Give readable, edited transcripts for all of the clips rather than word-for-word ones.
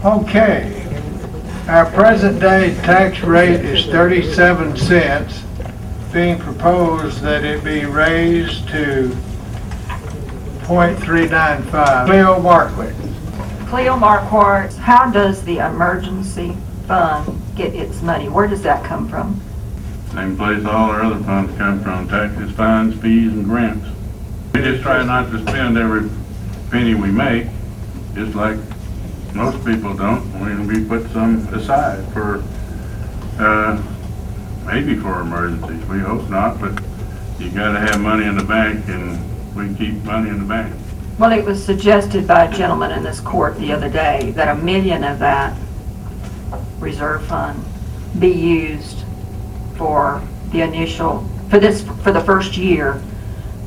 Okay, our present day tax rate is 37 cents, being proposed that it be raised to .395. Cleo Marquardt. Cleo Marquardt, how does the emergency fund get its money? Where does that come from? Same place all our other funds come from, taxes, fines, fees, and grants. We just try not to spend every penny we make, just like most people don't. We put some aside for, maybe for emergencies. We hope not, but you gotta have money in the bank, and we keep money in the bank. Well, it was suggested by a gentleman in this court the other day that $1 million of that reserve fund be used for the initial, for the first year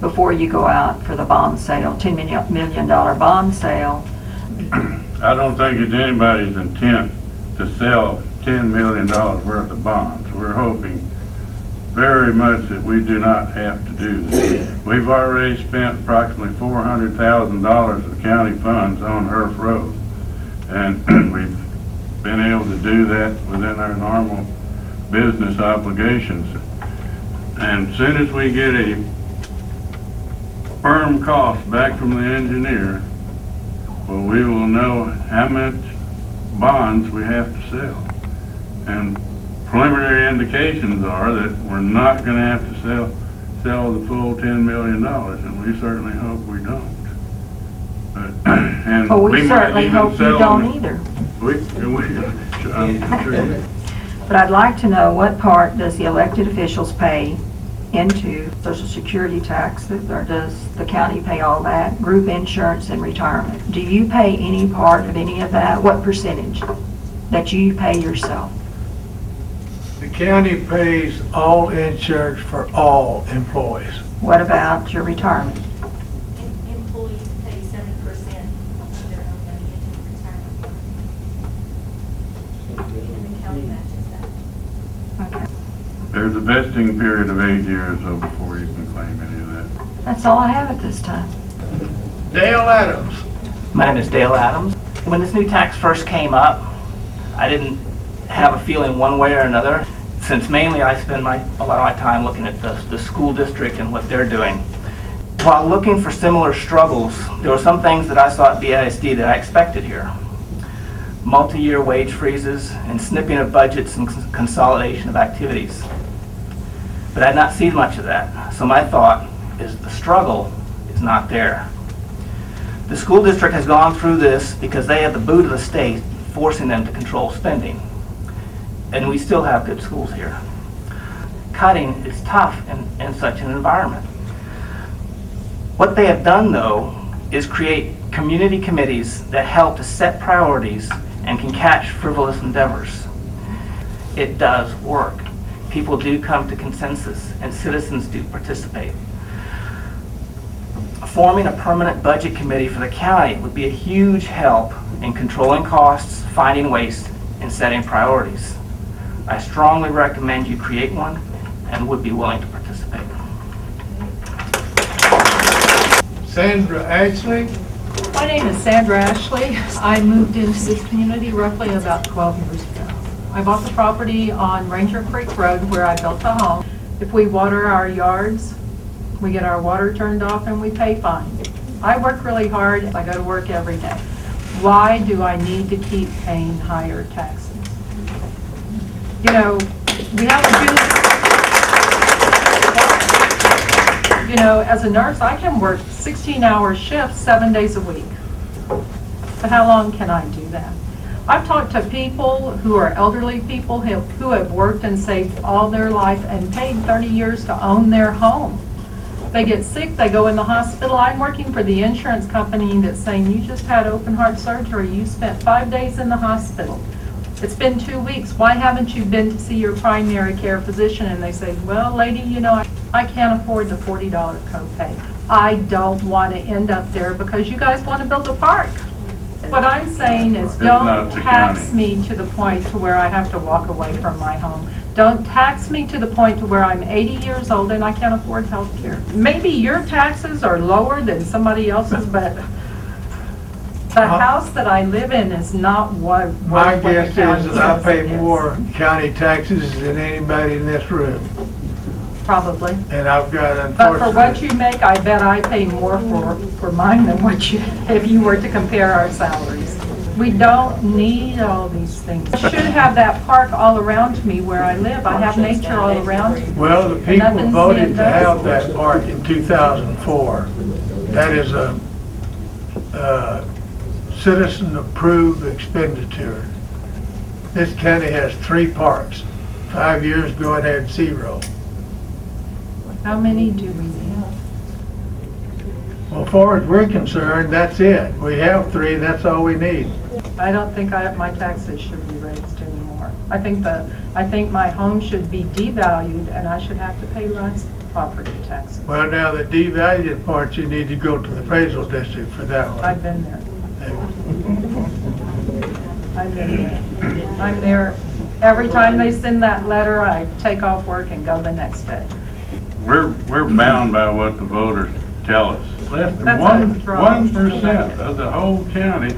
before you go out for the bond sale, $10 million bond sale. I don't think it's anybody's intent to sell $10 million worth of bonds. We're hoping very much that we do not have to do this. We've already spent approximately $400,000 of county funds on Earth Road, and we've been able to do that within our normal business obligations. And as soon as we get a firm cost back from the engineer, well, we will know how much bonds we have to sell. And preliminary indications are that we're not going to have to sell the full $10 million, and we certainly hope we don't. But, and well, we certainly hope you don't either. I'm sure. But I'd like to know, what part does the elected officials pay into Social Security tax, or does the county pay all that? Group insurance and retirement. Do you pay any part of any of that? What percentage that you pay yourself? The county pays all insurance for all employees. What about your retirement? Employees pay 7% of their own money into retirement. And the county matches that. Okay. There's a vesting period of 8 years, though, before you can claim any of that. That's all I have at this time. Dale Adams. My name is Dale Adams. When this new tax first came up, I didn't have a feeling one way or another, since mainly I spend a lot of my time looking at the school district and what they're doing. While looking for similar struggles, there were some things that I saw at BISD that I expected here. Multi-year wage freezes and snipping of budgets and consolidation of activities. But I had not seen much of that, so my thought is the struggle is not there. The school district has gone through this because they have the boot of the state forcing them to control spending. And we still have good schools here. Cutting is tough in such an environment. What they have done, though, is create community committees that help to set priorities and can catch frivolous endeavors. It does work. People do come to consensus, and citizens do participate. Forming a permanent budget committee for the county would be a huge help in controlling costs, finding waste, and setting priorities. I strongly recommend you create one and would be willing to participate. Sandra Ashley. My name is Sandra Ashley. I moved into this community roughly about 12 years ago. I bought the property on Ranger Creek Road where I built a home. If we water our yards, we get our water turned off and we pay fines. I work really hard. I go to work every day. Why do I need to keep paying higher taxes? You know, we have to do, you know, as a nurse, I can work 16-hour shifts 7 days a week. But how long can I do that? I've talked to people who are elderly people who have worked and saved all their life and paid 30 years to own their home. They get sick, they go in the hospital. I'm working for the insurance company that's saying, you just had open heart surgery, you spent 5 days in the hospital. It's been 2 weeks, why haven't you been to see your primary care physician? And they say, well, lady, you know, I can't afford the $40 copay. I don't want to end up there because you guys want to build a park. What I'm saying is, don't tax me to the point to where I have to walk away from my home. Don't tax me to the point to where I'm 80 years old and I can't afford health care. Maybe your taxes are lower than somebody else's, but The house that I live in is not what. My what the guess county is that I says pay it is. more county taxes than anybody in this room. Probably. And I've got, But for what unfortunately, you make, I bet I pay more for mine than what you, if you were to compare our salaries. We don't need all these things. I should have that park all around me where I live. I have nature all around me. well, the people Nothing's voted being to done. have that park in 2004. That is a citizen-approved expenditure. This county has 3 parks. 5 years ago, it had 0. How many do we need? Well, as far as we're concerned, that's it. We have 3, that's all we need. I don't think my taxes should be raised anymore. I think my home should be devalued and I should have to pay less property taxes. Well, now the devalued part, you need to go to the appraisal district for that one. I've been there. I've been there. I'm there. Every time they send that letter, I take off work and go the next day. We're bound by what the voters tell us. Less than That's a draw. 1% of the whole county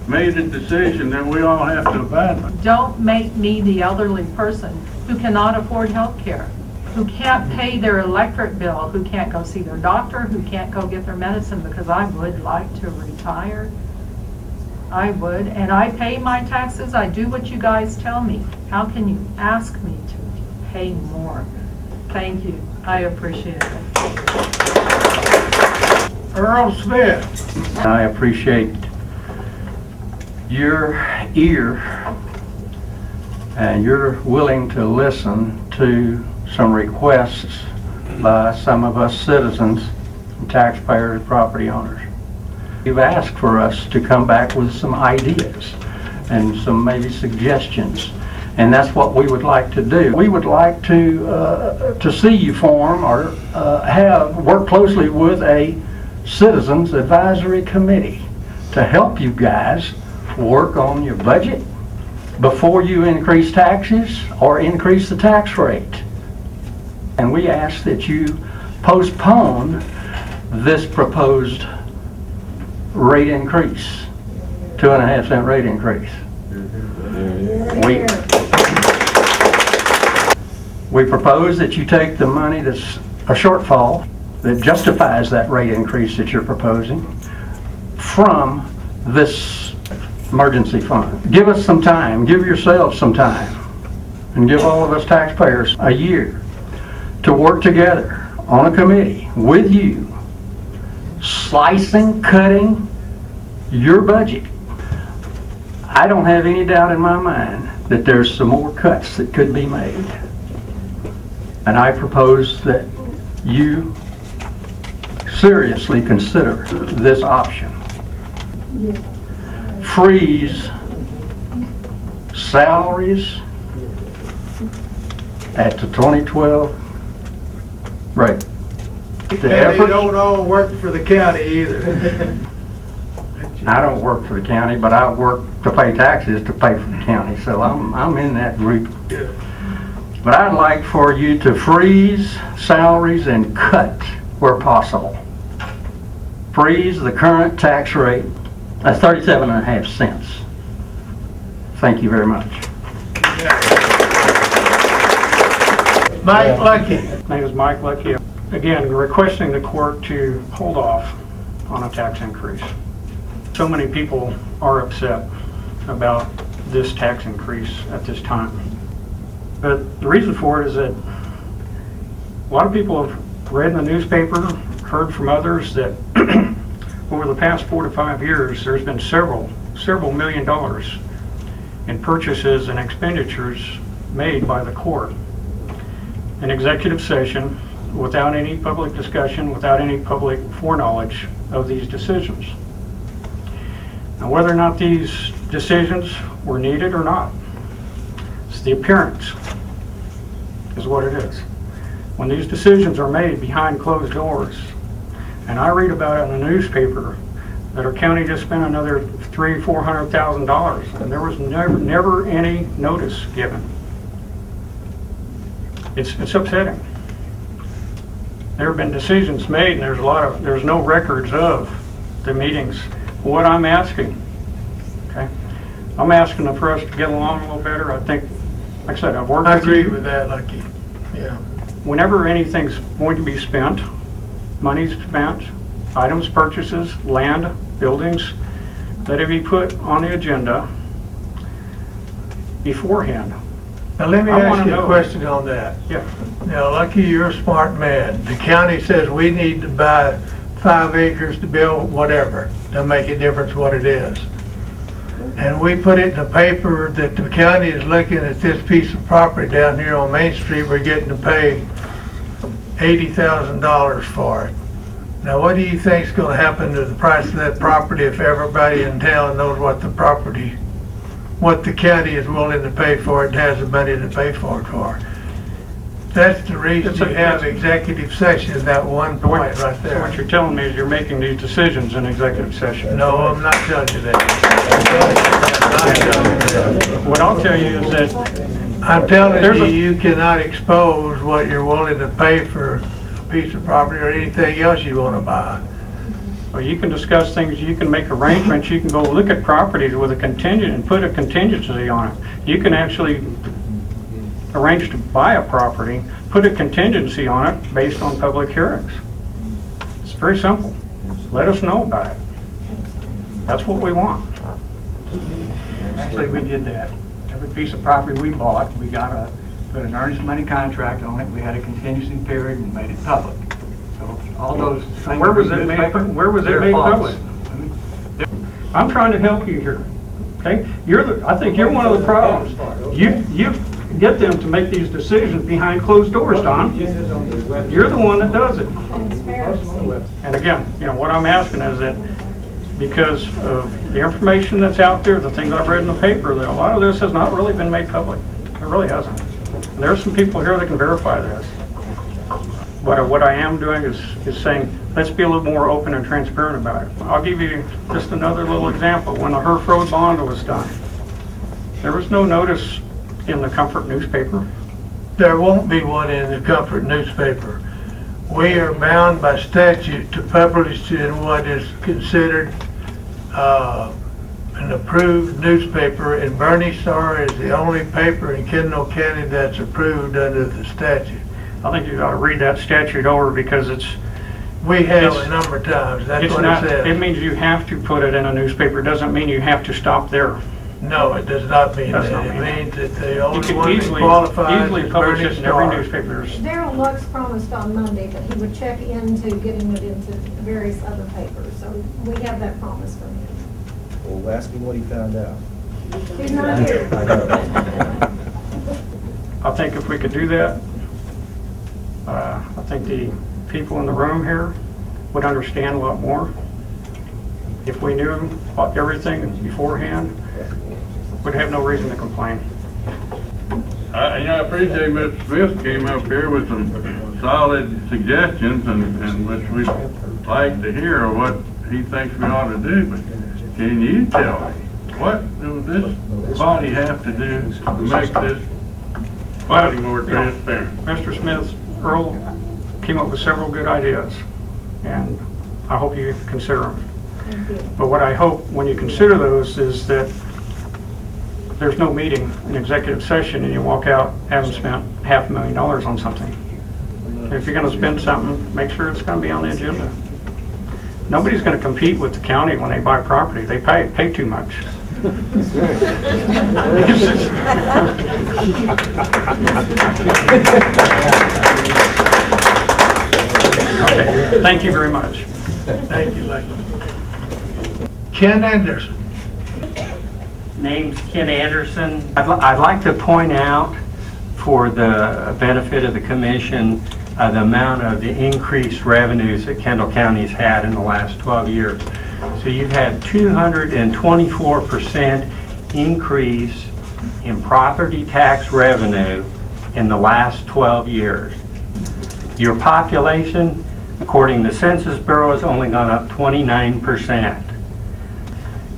made a decision that we all have to abide by. Don't make me the elderly person who cannot afford health care, who can't pay their electric bill, who can't go see their doctor, who can't go get their medicine, because I would like to retire. I would, and I pay my taxes. I do what you guys tell me. How can you ask me to pay more? Thank you. I appreciate it. Earl Smith. I appreciate your ear and you're willing to listen to some requests by some of us citizens, taxpayers, property owners. You've asked for us to come back with some ideas and some maybe suggestions, and that's what we would like to do. We would like to see you form or work closely with a Citizens Advisory Committee to help you guys work on your budget before you increase taxes or increase the tax rate. And we ask that you postpone this proposed rate increase, 2.5-cent rate increase. We propose that you take the money that's a shortfall that justifies that rate increase that you're proposing from this emergency fund. Give us some time, give yourselves some time, and give all of us taxpayers a year to work together on a committee with you, slicing, cutting your budget. I don't have any doubt in my mind that there's some more cuts that could be made. And I propose that you seriously consider this option. Freeze salaries at the 2012 rate. The And they effort, don't all work for the county either. I don't work for the county, but I work to pay taxes to pay for the county, so I'm in that group. But I'd like for you to freeze salaries and cut where possible. Freeze the current tax rate. That's 37.5 cents. Thank you very much. Mike Lucky. My name is Mike Lucky. Again, requesting the court to hold off on a tax increase. So many people are upset about this tax increase at this time. But the reason for it is that a lot of people have read in the newspaper, heard from others that over the past 4 to 5 years, there's been several $1 million in purchases and expenditures made by the court in executive session without any public discussion, without any public foreknowledge of these decisions. Now, whether or not these decisions were needed or not, it's the appearance is what it is. When these decisions are made behind closed doors, and I read about it in the newspaper that our county just spent another $300,000-400,000, and there was never any notice given. It's upsetting. There have been decisions made, and there's no records of the meetings what I'm asking, okay? I'm asking for us to get along a little better. I think, like I said, I've worked I with agree you. with that, Lucky. Yeah. Whenever anything's going to be spent, money's spent, items purchases, land, buildings, that it be put on the agenda beforehand. Now, let me I ask wanna you a know. question on that. Yeah. Now, Lucky, you're a smart man. The county says we need to buy 5 acres to build whatever. Doesn't make a difference what it is. And we put it in the paper that the county is looking at this piece of property down here on Main Street, we're getting to pay $80,000 for it. Now, what do you think is going to happen to the price of that property if everybody in town knows what the county is willing to pay for it and has the money to pay for it for? That's the reason you have executive session, that one point right So there. what you're telling me is you're making these decisions in executive session. No, I'm not telling you that. What I'll tell you is that I'm telling There's you, a- you cannot expose what you're willing to pay for a piece of property or anything else you want to buy. well, you can discuss things, you can make arrangements, you can go look at properties with a contingent and put a contingency on it. You can actually arrange to buy a property, put a contingency on it based on public hearings. It's very simple. Let us know about it. That's what we want. Actually, we did that. Every piece of property we bought, we put an earnest money contract on it. We had a contingency period and made it public. So all those things. Where was it made, where was it they're made false. public? I'm trying to help you here, okay? I think you're one of the problems. You get them to make these decisions behind closed doors, Don. You're the one that does it. And again, what I'm asking is that because of the information that's out there, the things I've read in the paper, that a lot of this has not really been made public. It really hasn't. And there's some people here that can verify this. But what I am doing is saying, let's be a little more open and transparent about it. I'll give you just another little example. When the Herf Road bond was done, there was no notice in the Comfort newspaper. There won't be one in the Comfort newspaper. We are bound by statute to publish in what is considered an approved newspaper, and Bernie Star is the only paper in Kendall County that's approved under the statute. I think you ought to read that statute over because We have a number of times, that's it's what not, it says. it means you have to put it in a newspaper. It doesn't mean you have to stop there. No, it does not mean Does that. not It mean that. means that the You only can one that easily qualifies is publish Bernie it in every Star. newspaper. Darrel Lux promised on Monday that he would check into getting it into various other papers, so we have that promise from him. Well, ask him what he found out. He's not here. I know. I think if we could do that, I think the people in the room here would understand a lot more. If we knew about everything beforehand, we'd have no reason to complain. I appreciate Mr. Smith came up here with some solid suggestions and which we'd like to hear what he thinks we ought to do, but can you tell me, what does this body have to do to make this body more transparent? Mr. Smith, Earl came up with several good ideas, and I hope you consider them. But what I hope when you consider those is that there's no meeting, an executive session, and you walk out having spent $500,000 on something. If you're going to spend something, make sure it's going to be on the agenda. Nobody's going to compete with the county when they buy property. They pay too much. Okay, thank you very much. Thank you, Lucky. Ken Anderson. Name's Ken Anderson. I'd like to point out, for the benefit of the commission, the amount of the increased revenues that Kendall County's had in the last 12 years. So you've had 224% increase in property tax revenue in the last 12 years. Your population, according to the Census Bureau, has only gone up 29%.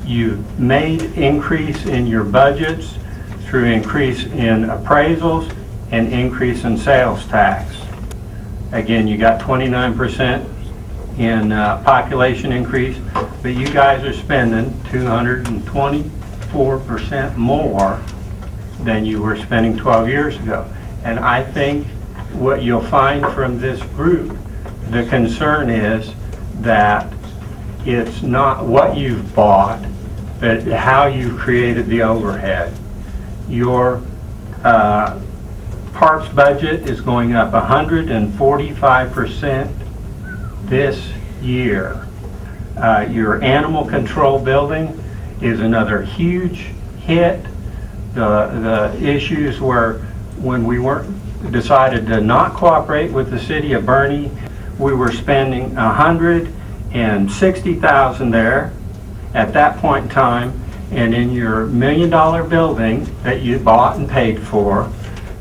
You've made increase in your budgets through increase in appraisals and increase in sales tax. Again, you got 29% in population increase, but you guys are spending 224% more than you were spending 12 years ago. And I think what you'll find from this group, the concern is that it's not what you've bought, but how you created the overhead. Your parks budget is going up 145% this year. Your animal control building is another huge hit. The issues were when we decided to not cooperate with the city of Bernie, we were spending $160,000 there at that point in time, and in your $1 million building that you bought and paid for,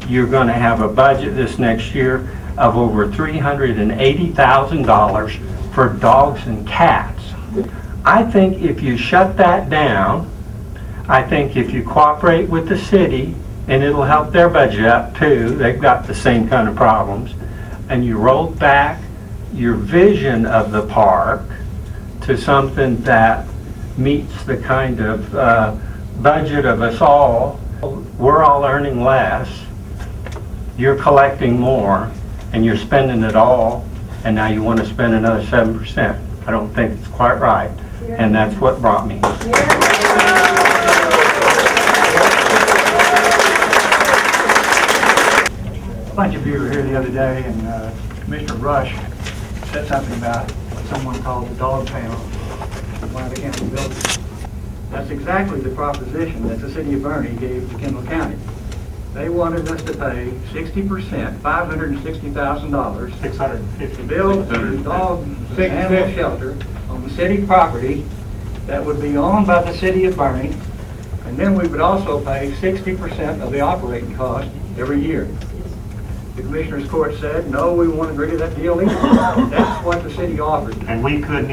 you're going to have a budget this next year of over $380,000 for dogs and cats. I think if you shut that down, I think if you cooperate with the city, and it'll help their budget up too, they've got the same kind of problems, and you rolled back your vision of the park to something that meets the kind of budget of us all. We're all earning less, you're collecting more, and you're spending it all, and now you want to spend another 7%. I don't think it's quite right, and that's what brought me here. A bunch of you were here the other day, and Commissioner Rusch said something about what someone called the dog pound in one of the county buildings. That's exactly the proposition that the city of Bernie gave to Kendall County. They wanted us to pay 60%, $560,000, $650,000 to build a dog animal shelter on the city property that would be owned by the city of Bernie, and then we would also pay 60% of the operating cost every year. The Commissioner's Court said, no, we want to agree to that deal either. That's what the city offered. And we could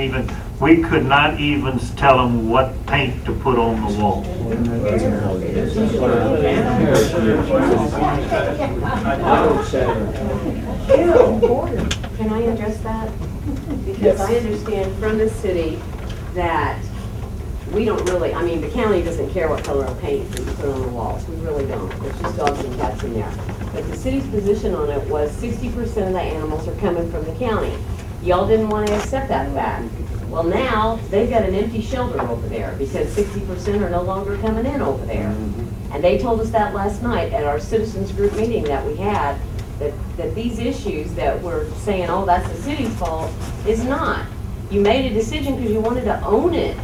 not even tell them what paint to put on the wall. Can I address that? Because I understand from the city that we don't really, I mean, the county doesn't care what color of paint we put on the walls. We really don't. There's just dogs and cats in there. But the city's position on it was 60% of the animals are coming from the county. Y'all didn't want to accept that fact. Well, now they've got an empty shelter over there because 60% are no longer coming in over there. And they told us that last night at our citizens group meeting that we had, that these issues that we're saying, oh, that's the city's fault, is not. You made a decision because you wanted to own it.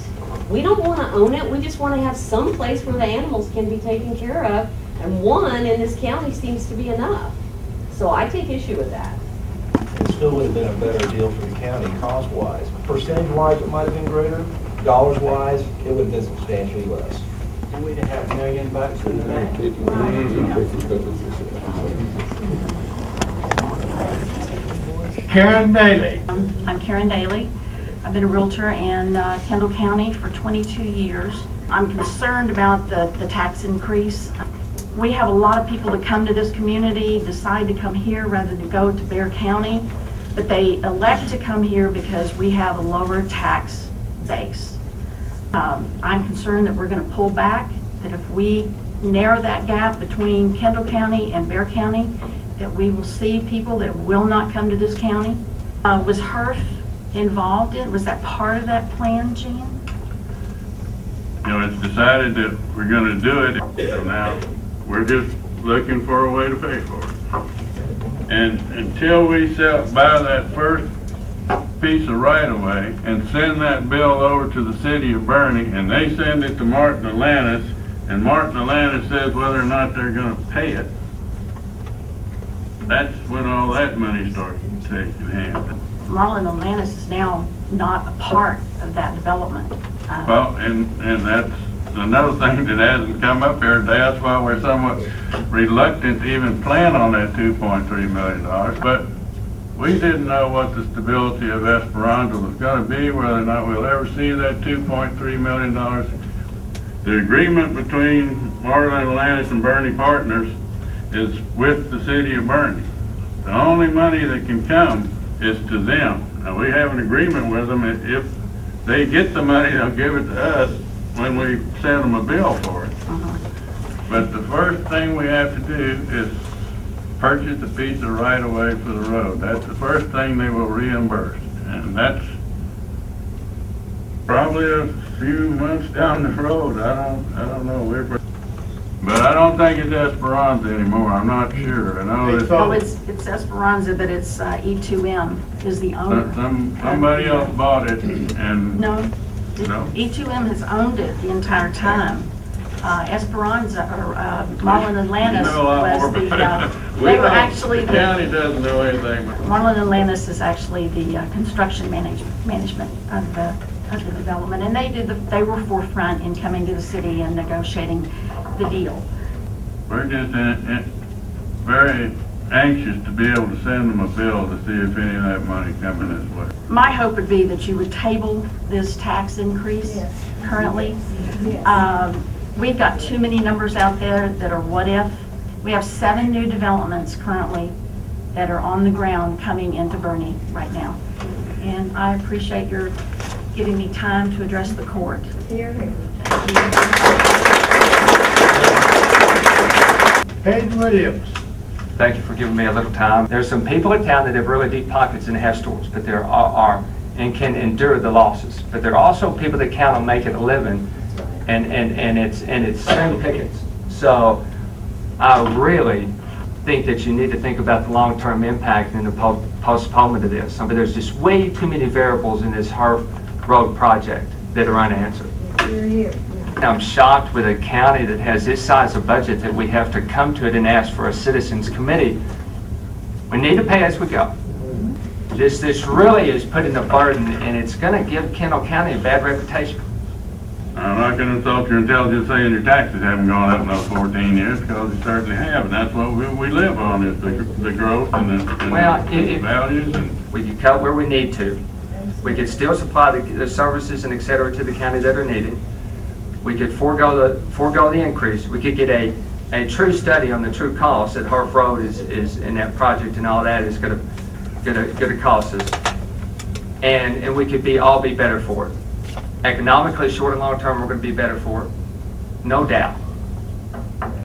We don't want to own it. We just want to have some place where the animals can be taken care of. And one in this county seems to be enough. So I take issue with that. It still would have been a better deal for the county cost-wise. Percentage-wise, it might have been greater. Dollars-wise, it would have been substantially less. And we'd have $1 million in the bank. Karen Daly. I'm Karen Daly. I've been a realtor in Kendall County for 22 years. I'm concerned about the tax increase. We have a lot of people that come to this community, decide to come here rather than go to Bexar County, but they elect to come here because we have a lower tax base. I'm concerned that we're going to pull back, that if we narrow that gap between Kendall County and Bexar County, that we will see people that will not come to this county. Was HERF involved in? Was that part of that plan, Gene? You know, it's decided that we're going to do it. So now we're just looking for a way to pay for it. And until we buy that first piece of right-of-way and send that bill over to the city of Bernie, and they send it to Martin Atlantis, and Martin Atlantis says whether or not they're going to pay it, that's when all that money starts taking hand. Marlin Atlantis is now not a part of that development. Well, and that's another thing that hasn't come up here today. That's why we're somewhat reluctant to even plan on that $2.3 million. But we didn't know what the stability of Esperanza was going to be, whether or not we'll ever see that $2.3 million. The agreement between Marlin Atlantis and Bernie Partners is with the city of Bernie. The only money that can come is to them. Now, we have an agreement with them. If they get the money, they'll give it to us when we send them a bill for it. But the first thing we have to do is purchase a piece of right-of-way for the road. That's the first thing they will reimburse. And that's probably a few months down the road. I don't know. But I don't think it's Esperanza anymore. I'm not sure. I know it's... Oh, it's Esperanza, but it's E2M is the owner. Somebody else bought it and... No. No? E2M has owned it the entire time. Esperanza, or Marlin Atlantis was the... they were actually... The county doesn't know anything. Marlin Atlantis is actually the construction management of the development, and they were forefront in coming to the city and negotiating the deal. We're just very anxious to be able to send them a bill to see if any of that money coming this way. My hope would be that you would table this tax increase currently. We've got too many numbers out there that are what if. We have 7 new developments currently that are on the ground coming into Bernie right now. And I appreciate your giving me time to address the court. Hayden Williams. Thank you for giving me a little time. There's some people in town that have really deep pockets and have stores, but there are and can endure the losses. But there are also people that count on making a living, and it's slim pickings. So I really think that you need to think about the long-term impact and the postponement of this. But there's just way too many variables in this Harf Road project that are unanswered. I'm shocked with a county that has this size of budget that we have to come to it and ask for a citizens committee. We need to pay as we go. This really is putting a burden, and it's going to give Kendall County a bad reputation. I'm not going to insult your intelligence saying your taxes haven't gone up in those 14 years, because they certainly have, and that's what we live on, is the growth and the values. And we can cut where we need to. We could still supply the services and et cetera to the county that are needed. We could forego the increase. We could get a true study on the true cost that Harf Road is in that project, and all that is going to cost us. And we could all be better for it. Economically, short and long term, we're going to be better for it, no doubt.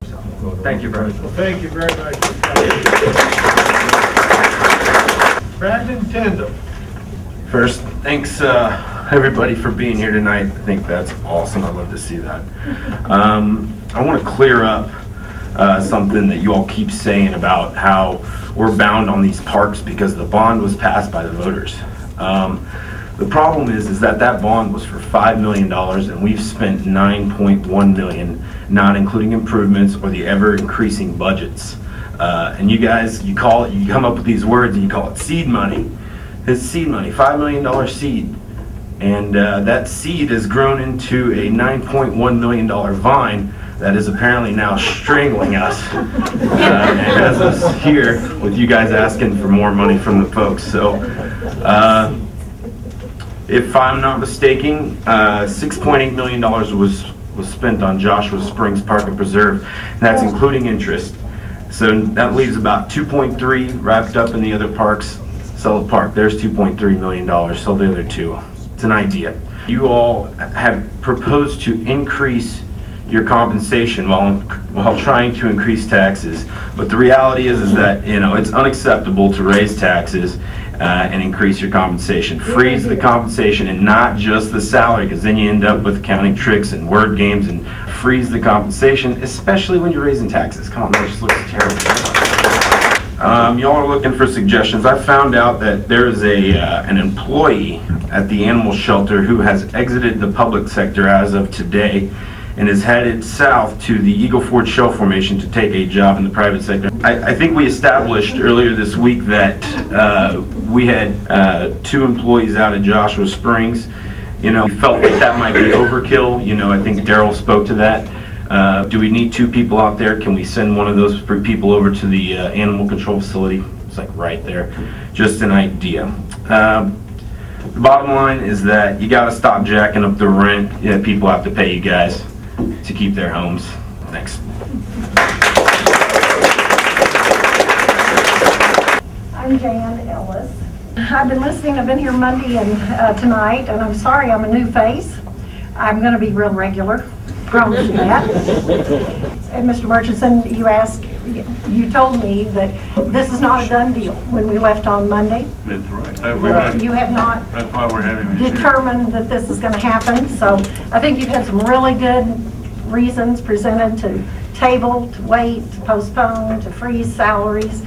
So, thank you very much. Well, thank you very much. Brandon Tyndall. First, thanks everybody for being here tonight. I think that's awesome. I love to see that. I want to clear up something that you all keep saying about how we're bound on these parks because the bond was passed by the voters. The problem is that bond was for $5 million, and we've spent $9.1 million, not including improvements or the ever-increasing budgets. And you guys, you come up with these words and you call it seed money. It's seed money, $5 million seed. And that seed has grown into a $9.1 million vine that is apparently now strangling us and has us here with you guys asking for more money from the folks. So if I'm not mistaken, $6.8 million was spent on Joshua Springs Park and Preserve, and that's including interest. So that leaves about 2.3 wrapped up in the other parks. Sell the park, there's $2.3 million, sell the other two. It's an idea. You all have proposed to increase your compensation while trying to increase taxes. But the reality is that, you know, it's unacceptable to raise taxes and increase your compensation. Freeze the compensation and not just the salary, because then you end up with accounting tricks and word games, and freeze the compensation, especially when you're raising taxes. Come on, that just looks terrible. Y'all are looking for suggestions. I found out that there is an employee at the animal shelter who has exited the public sector as of today and is headed south to the Eagle Ford Shell Formation to take a job in the private sector. I think we established earlier this week that we had 2 employees out at Joshua Springs. You know, we felt like that might be overkill. You know, I think Darrel spoke to that. Do we need 2 people out there? Can we send one of those people over to the animal control facility? It's like right there. Just an idea. The bottom line is that you got to stop jacking up the rent. Yeah, people have to pay you guys to keep their homes. Thanks. I'm Jan Ellis. I've been listening, I've been here Monday and tonight, and I'm sorry I'm a new face. I'm going to be real regular, promise you that. And Mr. Miertschin, you told me that this is not a done deal when we left on Monday. That's right. You have not That's why we're having this determined that this is going to happen, so I think you've had some really good reasons presented to table, to wait, to postpone, to freeze salaries.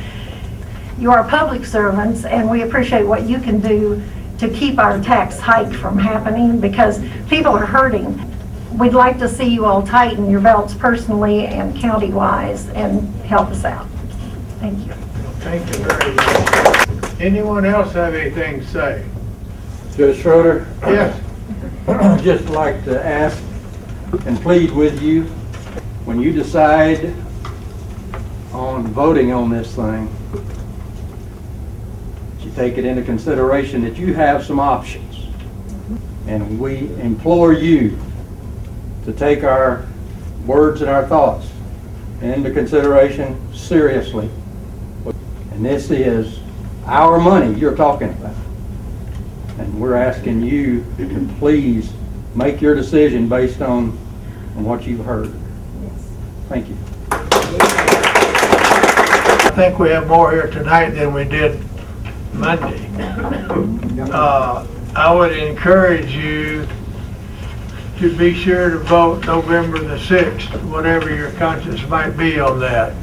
You are public servants, and we appreciate what you can do to keep our tax hike from happening, because people are hurting. We'd like to see you all tighten your belts personally and county-wise and help us out. Thank you. Thank you very much. Anyone else have anything to say? Judge Schroeder? Yes. I'd just like to ask and plead with you, when you decide on voting on this thing, that you take it into consideration that you have some options. And we implore you to take our words and our thoughts into consideration seriously. And this is our money you're talking about. And we're asking you to please make your decision based on what you've heard. Thank you. I think we have more here tonight than we did Monday. I would encourage you to be sure to vote November the 6th, whatever your conscience might be on that.